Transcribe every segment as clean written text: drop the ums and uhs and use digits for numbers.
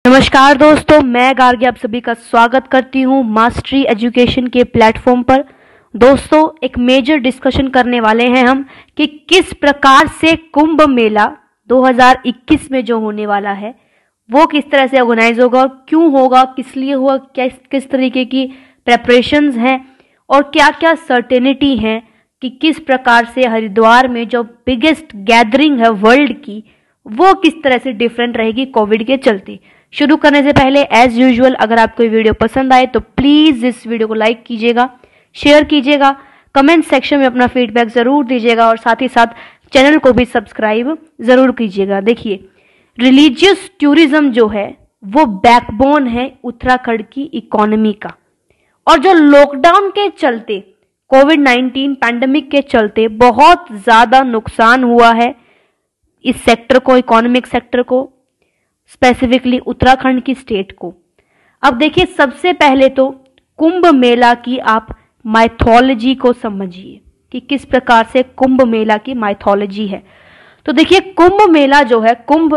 नमस्कार दोस्तों, मैं गार्गी आप सभी का स्वागत करती हूँ मास्टरी एजुकेशन के प्लेटफॉर्म पर। दोस्तों, एक मेजर डिस्कशन करने वाले हैं हम कि किस प्रकार से कुंभ मेला 2021 में जो होने वाला है वो किस तरह से ऑर्गेनाइज होगा और क्यों होगा, किस लिए हुआ, किस तरीके की प्रेपरेशंस हैं और क्या क्या सर्टेनिटी हैं कि किस प्रकार से हरिद्वार में जो बिगेस्ट गैदरिंग है वर्ल्ड की वो किस तरह से डिफरेंट रहेगी कोविड के चलते। शुरू करने से पहले एज यूजुअल अगर आपको ये वीडियो पसंद आए तो प्लीज़ इस वीडियो को लाइक कीजिएगा, शेयर कीजिएगा, कमेंट सेक्शन में अपना फीडबैक ज़रूर दीजिएगा और साथ ही साथ चैनल को भी सब्सक्राइब ज़रूर कीजिएगा। देखिए, रिलीजियस टूरिज्म जो है वो बैकबोन है उत्तराखंड की इकोनॉमी का, और जो लॉकडाउन के चलते कोविड-19 पैंडेमिक के चलते बहुत ज़्यादा नुकसान हुआ है इस सेक्टर को, इकोनॉमिक सेक्टर को, स्पेसिफिकली उत्तराखंड की स्टेट को। अब देखिए, सबसे पहले तो कुंभ मेला की आप माइथोलॉजी को समझिए कि किस प्रकार से कुंभ मेला की माइथोलॉजी है। तो देखिए, कुंभ मेला जो है, Kumbh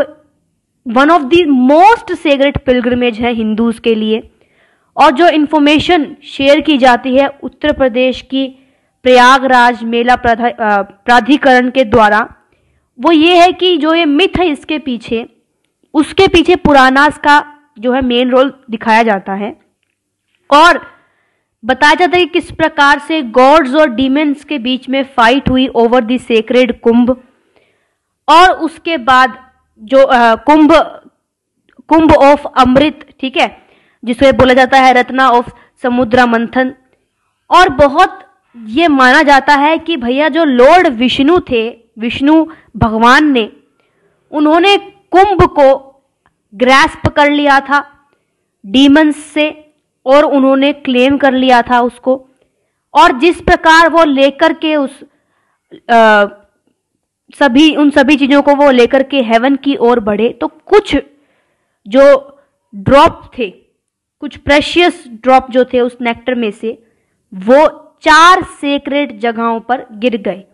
one of the most sacred pilgrimage है हिंदूज के लिए, और जो इंफॉर्मेशन शेयर की जाती है उत्तर प्रदेश की प्रयागराज मेला प्राधिकरण के द्वारा, वो ये है कि जो ये मिथ है इसके पीछे, उसके पीछे पुराणास का जो है मेन रोल दिखाया जाता है और बताया जाता है कि किस प्रकार से गॉड्स और डीमंस के बीच में फाइट हुई ओवर द सेक्रेड कुंभ, और उसके बाद जो कुंभ ऑफ अमृत, ठीक है, जिसे बोला जाता है रत्ना ऑफ समुद्र मंथन। और बहुत ये माना जाता है कि भैया जो लॉर्ड विष्णु थे, विष्णु भगवान ने, उन्होंने कुंभ को ग्रैस्प कर लिया था डीमंस से और उन्होंने क्लेम कर लिया था उसको, और जिस प्रकार वो लेकर के उन सभी चीजों को वो लेकर के हेवन की ओर बढ़े, तो कुछ जो ड्रॉप थे, कुछ प्रेशियस ड्रॉप जो थे उस नेक्टर में से, वो 4 सेक्रेड जगहों पर गिर गए।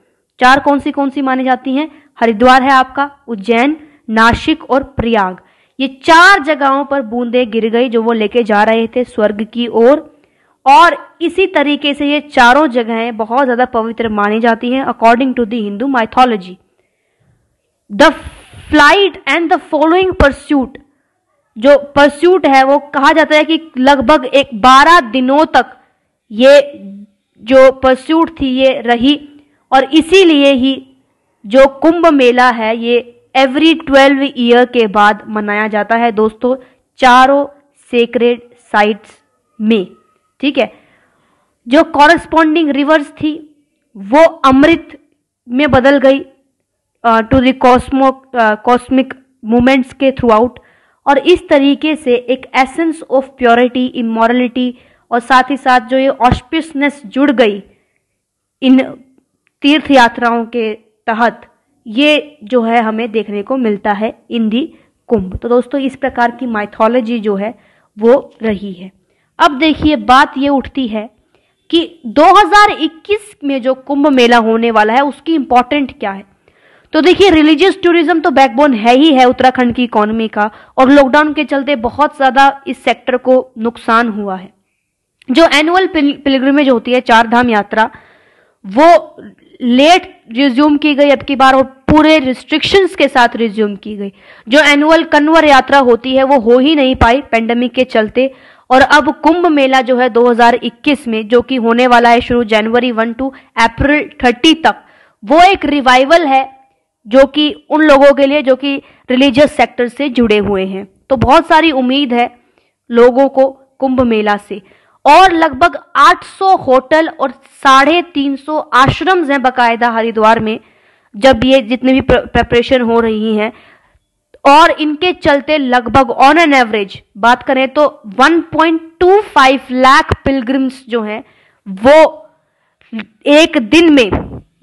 4 कौन सी मानी जाती हैं? हरिद्वार है आपका, उज्जैन, नासिक और प्रयाग। ये 4 जगहों पर बूंदें गिर गई जो वो लेके जा रहे थे स्वर्ग की ओर, और इसी तरीके से ये चारों जगहें बहुत ज्यादा पवित्र मानी जाती हैं according to the Hindu mythology. The flight and the following pursuit, जो परस्यूट है वो कहा जाता है कि लगभग 12 दिनों तक ये जो परस्यूट थी ये रही, और इसीलिए ही जो कुंभ मेला है ये एवरी 12 ईयर के बाद मनाया जाता है दोस्तों, चारों सेक्रेड साइट्स में, ठीक है। जो कॉरस्पॉन्डिंग रिवर्स थी वो अमृत में बदल गई टू द कॉस्मिक मूवमेंट्स के थ्रू आउट, और इस तरीके से एक एसेंस ऑफ प्योरिटी, इमोरलिटी और साथ ही साथ जो ये ऑस्पिसनेस जुड़ गई इन तीर्थ यात्राओं के तहत, ये जो है हमें देखने को मिलता है इन दी कुंभ। तो दोस्तों, इस प्रकार की माइथोलॉजी जो है वो रही है। अब देखिए, बात ये उठती है कि 2021 में जो कुंभ मेला होने वाला है उसकी इंपॉर्टेंट क्या है। तो देखिए, रिलीजियस टूरिज्म तो बैकबोन है ही है उत्तराखंड की इकोनॉमी का, और लॉकडाउन के चलते बहुत ज्यादा इस सेक्टर को नुकसान हुआ है। जो एनुअल पिलग्रिमेज होती है, 4 धाम यात्रा, वो लेट रिज्यूम की गई अब की बार और पूरे रिस्ट्रिक्शंस के साथ रिज्यूम की गई। जो एनुअल कन्वर यात्रा होती है वो हो ही नहीं पाई पैंडेमिक के चलते, और अब कुंभ मेला जो है 2021 में, जो कि होने वाला है शुरू जनवरी 1 टू अप्रैल 30 तक, वो एक रिवाइवल है जो कि उन लोगों के लिए जो कि रिलीजियस सेक्टर से जुड़े हुए हैं। तो बहुत सारी उम्मीद है लोगों को कुंभ मेला से, और लगभग 800 होटल और 350 आश्रम्स हैं बकायदा हरिद्वार में, जब ये जितने भी प्रेपरेशन हो रही हैं, और इनके चलते लगभग ऑन एन एवरेज बात करें तो 1.25 लाख पिलग्रिम्स जो हैं वो एक दिन में,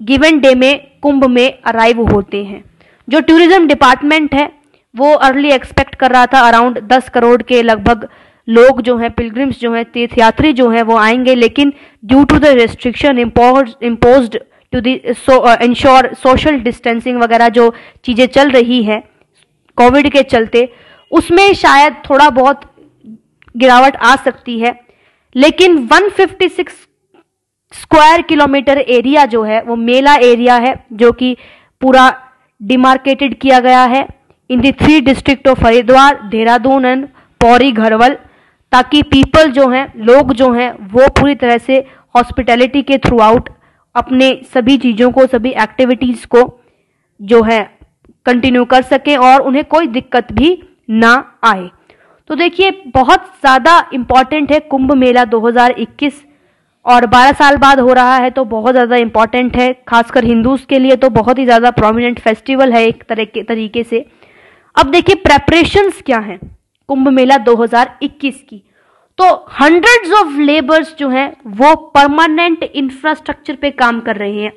गिवन डे में कुंभ में अराइव होते हैं। जो टूरिज्म डिपार्टमेंट है वो अर्ली एक्सपेक्ट कर रहा था अराउंड 10 करोड़ के लगभग लोग जो हैं, पिलग्रिम्स जो हैं, तीर्थयात्री जो हैं वो आएंगे, लेकिन due to the restriction imposed to the ensure social distancing वगैरह जो चीज़ें चल रही हैं कोविड के चलते, उसमें शायद थोड़ा बहुत गिरावट आ सकती है, लेकिन 156 स्क्वायर किलोमीटर एरिया जो है वो मेला एरिया है, जो कि पूरा डिमार्केटेड किया गया है in the 3 district of Haridwar, Dehradun and Pauri Garhwal, ताकि पीपल जो हैं, लोग जो हैं, वो पूरी तरह से हॉस्पिटैलिटी के थ्रू आउट अपने सभी चीज़ों को, सभी एक्टिविटीज़ को जो है कंटिन्यू कर सकें और उन्हें कोई दिक्कत भी ना आए। तो देखिए, बहुत ज़्यादा इम्पॉर्टेंट है कुंभ मेला 2021 और 12 साल बाद हो रहा है, तो बहुत ज़्यादा इम्पॉर्टेंट है, खासकर हिंदूज के लिए तो बहुत ही ज़्यादा प्रोमिनेंट फेस्टिवल है एक तरीके से। अब देखिए प्रेपरेशंस क्या हैं कुंभ मेला 2021 की। तो हंड्रेड्स ऑफ लेबर्स जो हैं वो परमानेंट इंफ्रास्ट्रक्चर पे काम कर रहे हैं।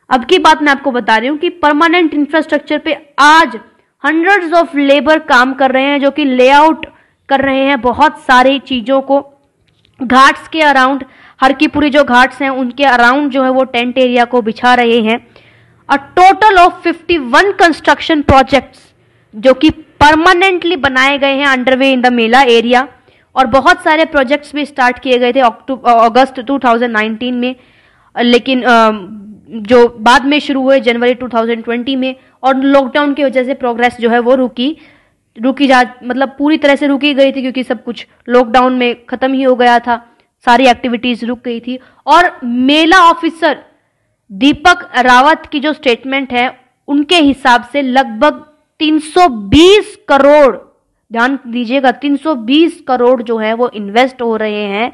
अब की बात मैं आपको बता रही हूँ कि परमानेंट इंफ्रास्ट्रक्चर पे आज हंड्रेड्स ऑफ लेबर काम कर रहे हैं, जो कि लेआउट कर रहे हैं बहुत सारी चीज़ों को। घाट्स के अराउंड, हर की पूरी जो घाट्स हैं उनके अराउंड जो है वो टेंट एरिया को बिछा रहे हैं। A total of 51 construction projects जो कि परमानेंटली बनाए गए हैं underway in the Mela area, और बहुत सारे प्रोजेक्ट्स भी स्टार्ट किए गए थे अगस्त 2019 में, लेकिन जो बाद में शुरू हुए जनवरी 2020 में, और लॉकडाउन की वजह से प्रोग्रेस जो है वो रुकी जा मतलब पूरी तरह से रुकी गई थी, क्योंकि सब कुछ लॉकडाउन में ख़त्म ही हो गया था, सारी एक्टिविटीज़ रुक गई थी। और मेला ऑफिसर दीपक रावत की जो स्टेटमेंट है उनके हिसाब से लगभग 320 करोड़, ध्यान दीजिएगा, 320 करोड़ जो है वो इन्वेस्ट हो रहे हैं,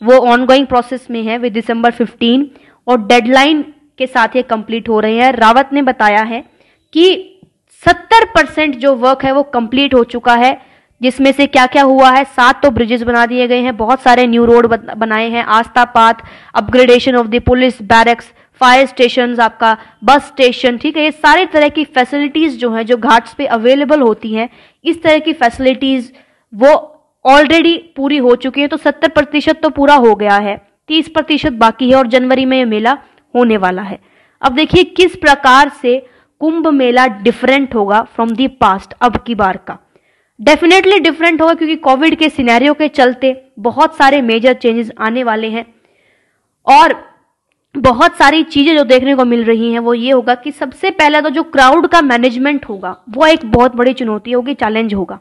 वो ऑनगोइंग प्रोसेस में है विद दिसंबर 15, और डेडलाइन के साथ ये कंप्लीट हो रहे हैं। रावत ने बताया है कि 70% जो वर्क है वो कंप्लीट हो चुका है, जिसमें से क्या क्या हुआ है, 7 तो ब्रिजेस बना दिए गए हैं, बहुत सारे न्यू रोड बनाए हैं, Aastha path, upgradation of the police barracks, fire station, आपका बस स्टेशन, ठीक है, ये सारी तरह की फैसिलिटीज जो हैं जो घाट्स पे अवेलेबल होती हैं, इस तरह की फैसिलिटीज वो ऑलरेडी पूरी हो चुकी हैं। तो 70% तो पूरा हो गया है, 30% बाकी है, और जनवरी में ये मेला होने वाला है। अब देखिए किस प्रकार से कुंभ मेला डिफरेंट होगा फ्रॉम दी पास्ट। अब की बार का डेफिनेटली डिफरेंट होगा, क्योंकि कोविड के सिनेरियो के चलते बहुत सारे मेजर चेंजेस आने वाले हैं, और बहुत सारी चीजें जो देखने को मिल रही हैं वो ये होगा कि सबसे पहले तो जो क्राउड का मैनेजमेंट होगा वो एक बहुत बड़ी चुनौती होगी, चैलेंज होगा।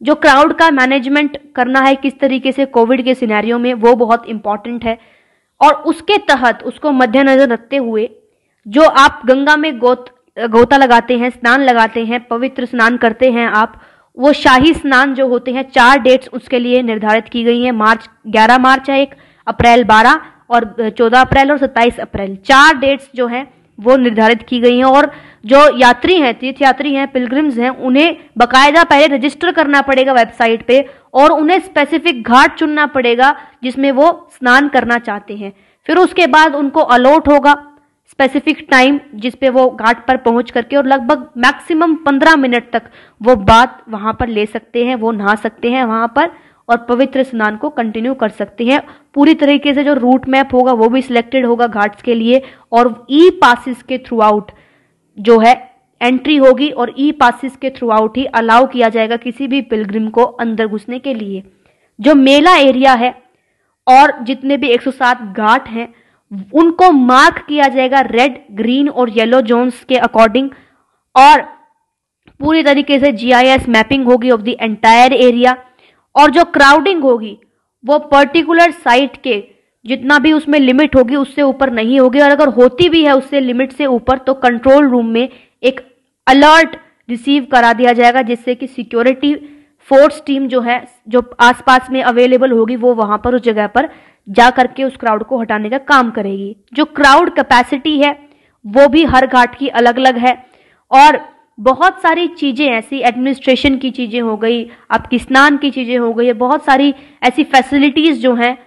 जो क्राउड का मैनेजमेंट करना है किस तरीके से कोविड के सिनेरियो में, वो बहुत इंपॉर्टेंट है। और उसके तहत, उसको मद्देनजर रखते हुए, जो आप गंगा में गोता लगाते हैं, स्नान लगाते हैं, पवित्र स्नान करते हैं आप, वो शाही स्नान जो होते हैं, 4 डेट्स उसके लिए निर्धारित की गई हैं। 11 मार्च है, 1 अप्रैल 12 और 14 अप्रैल और 27 अप्रैल, 4 डेट्स जो हैं वो निर्धारित की गई हैं। और जो यात्री हैं, तीर्थ यात्री हैं, पिलग्रिम्स हैं, उन्हें बकायदा पहले रजिस्टर करना पड़ेगा वेबसाइट पे, और उन्हें स्पेसिफिक घाट चुनना पड़ेगा जिसमें वो स्नान करना चाहते हैं। फिर उसके बाद उनको अलॉट होगा स्पेसिफिक टाइम जिसपे वो घाट पर पहुंच करके, और लगभग मैक्सिमम 15 मिनट तक वो बात वहां पर ले सकते हैं, वो नहा सकते हैं वहां पर, और पवित्र स्नान को कंटिन्यू कर सकते हैं। पूरी तरीके से जो रूट मैप होगा वो भी सिलेक्टेड होगा घाट्स के लिए, और ई पासिस के थ्रू आउट जो है एंट्री होगी, और ई पासिस के थ्रू आउट ही अलाउ किया जाएगा किसी भी पिलग्रिम को अंदर घुसने के लिए। जो मेला एरिया है और जितने भी 107 घाट हैं उनको मार्क किया जाएगा रेड, ग्रीन और येलो जोन्स के अकॉर्डिंग, और पूरी तरीके से GIS मैपिंग होगी ऑफ द एंटायर एरिया। और जो क्राउडिंग होगी वो पर्टिकुलर साइट के जितना भी उसमें लिमिट होगी उससे ऊपर नहीं होगी, और अगर होती भी है उससे लिमिट से ऊपर तो कंट्रोल रूम में एक अलर्ट रिसीव करा दिया जाएगा, जिससे कि सिक्योरिटी फोर्स टीम जो है, जो आसपास में अवेलेबल होगी, वो वहां पर उस जगह पर जा करके उस क्राउड को हटाने का काम करेगी। जो क्राउड कैपेसिटी है वो भी हर घाट की अलग अलग है, और बहुत सारी चीजें ऐसी, एडमिनिस्ट्रेशन की चीजें हो गई, आपकी स्नान की चीजें हो गई, बहुत सारी ऐसी फैसिलिटीज जो हैं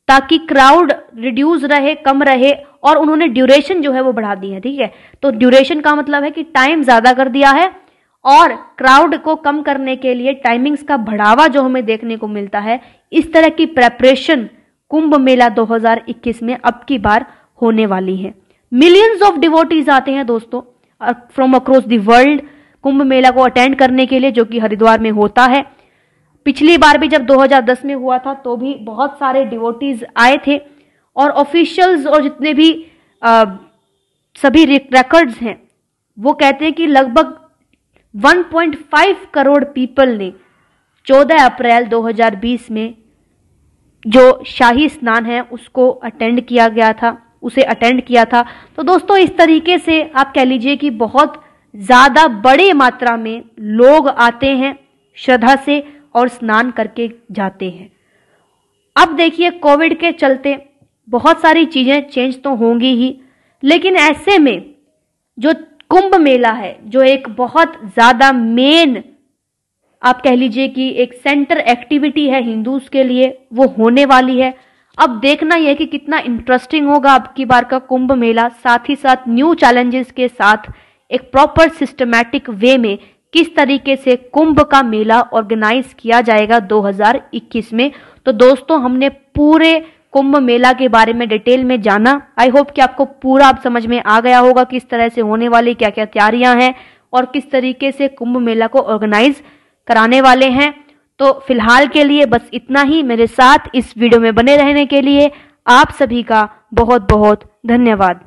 ताकि क्राउड रिड्यूस रहे, कम रहे, और उन्होंने ड्यूरेशन जो है वो बढ़ा दी है, ठीक है। तो ड्यूरेशन का मतलब है कि टाइम ज्यादा कर दिया है, और क्राउड को कम करने के लिए टाइमिंग्स का बढ़ावा जो हमें देखने को मिलता है। इस तरह की प्रेपरेशन कुंभ मेला 2021 में अब की बार होने वाली है। मिलियंस ऑफ डिवोटीज आते हैं दोस्तों from across the world Kumbh Mela को अटेंड करने के लिए, जो कि हरिद्वार में होता है। पिछली बार भी जब 2010 में हुआ था तो भी बहुत सारे डिवोटीज आए थे, और ऑफिशियल्स और जितने भी सभी रिकॉर्ड्स हैं वो कहते हैं कि लगभग 1.5 करोड़ पीपल ने 14 अप्रैल 2020 में जो शाही स्नान है उसको अटेंड किया गया था, उसे अटेंड किया था। तो दोस्तों, इस तरीके से आप कह लीजिए कि बहुत ज़्यादा बड़ी मात्रा में लोग आते हैं श्रद्धा से और स्नान करके जाते हैं। अब देखिए, कोविड के चलते बहुत सारी चीज़ें चेंज तो होंगी ही, लेकिन ऐसे में जो कुंभ मेला है, जो एक बहुत ज़्यादा मेन आप कह लीजिए कि एक सेंटर एक्टिविटी है हिंदूज के लिए, वो होने वाली है। अब देखना यह कि कितना इंटरेस्टिंग होगा अब की बार का कुंभ मेला, साथ ही साथ न्यू चैलेंजेस के साथ एक प्रॉपर सिस्टमैटिक वे में किस तरीके से कुंभ का मेला ऑर्गेनाइज किया जाएगा 2021 में। तो दोस्तों, हमने पूरे कुंभ मेला के बारे में डिटेल में जाना। आई होप कि आपको पूरा अब समझ में आ गया होगा किस तरह से होने वाली क्या क्या तैयारियां हैं और किस तरीके से कुंभ मेला को ऑर्गेनाइज कराने वाले हैं। तो फिलहाल के लिए बस इतना ही। मेरे साथ इस वीडियो में बने रहने के लिए आप सभी का बहुत बहुत धन्यवाद।